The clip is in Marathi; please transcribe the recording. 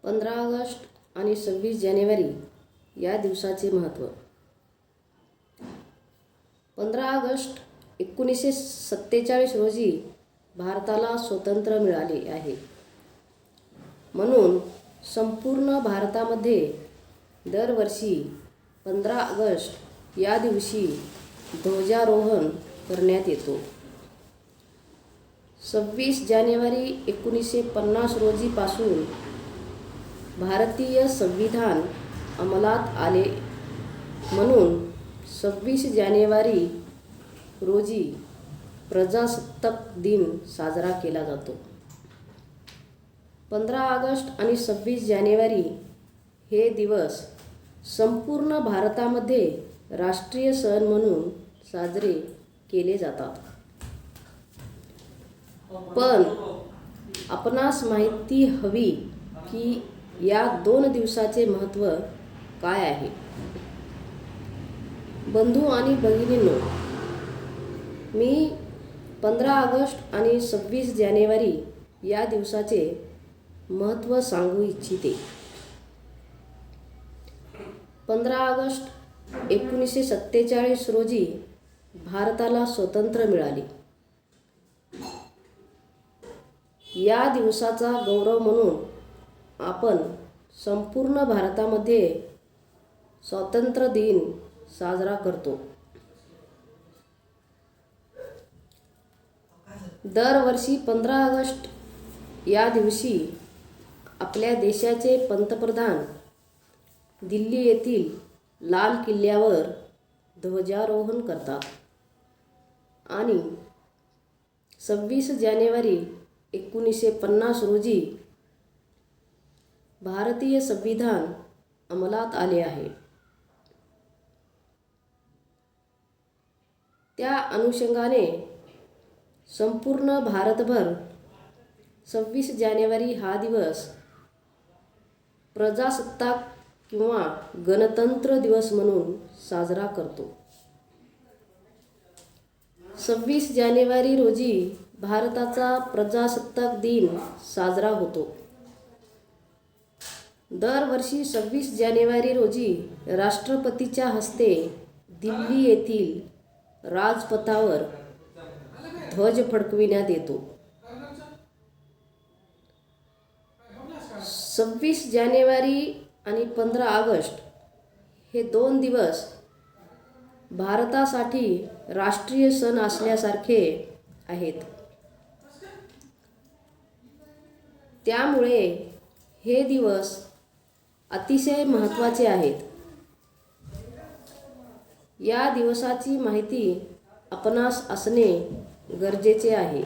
15 ऑगस्ट आणि 26 जानेवारी या दिवसाचे महत्त्व. 15 ऑगस्ट 1947 रोजी भारताला स्वातंत्र्य मिळाले आहे. म्हणून संपूर्ण भारतामध्ये दरवर्षी 15 ऑगस्ट या दिवशी ध्वजारोहण करण्यात येतो. 26 जानेवारी 1950 रोजीपासून भारतीय संविधान अंमलात आले म्हणून 26 जानेवारी रोजी प्रजासत्ताक दिन साजरा केला जातो. 15 ऑगस्ट आणि 26 जानेवारी हे दिवस संपूर्ण भारतामध्ये राष्ट्रीय सण म्हणून साजरे केले जातात. पण आपणास माहिती हवी की या दोन दिवसाचे महत्त्व काय आहे. बंधू आणि भगिनींनो, मी 15 ऑगस्ट आणि 26 जानेवारी या दिवसाचे महत्त्व सांगू इच्छिते. 15 ऑगस्ट 1947 रोजी भारताला स्वातंत्र्य मिळाले. या दिवसाचा गौरव म्हणून आपण संपूर्ण भारतामध्ये स्वातंत्र्य दिन साजरा करतो. दरवर्षी 15 ऑगस्ट या दिवशी आपल्या देशाचे पंतप्रधान दिल्ली येथील लाल किल्ल्यावर ध्वजारोहण करतात आणि 26 जानेवारी 1950 रोजी भारतीय संविधान अंमलात आले आहे. त्या अनुषंगाने संपूर्ण भारतभर 26 जानेवारी हा दिवस प्रजासत्ताक किंवा गणतंत्र दिवस म्हणून साजरा करतो. 26 जानेवारी रोजी भारताचा प्रजासत्ताक दिन साजरा होतो. दरवर्षी 26 जानेवारी रोजी राष्ट्रपतीच्या हस्ते दिल्ली येथील राजपथावर ध्वज फडकविण्यात येतो. 26 जानेवारी आणि 15 ऑगस्ट हे दोन दिवस भारतासाठी राष्ट्रीय सण असल्यासारखे आहेत. त्यामुळे हे दिवस अतिशय महत्त्वाचे आहेत. या दिवसाची माहिती आपणास असणे गरजेचे आहे.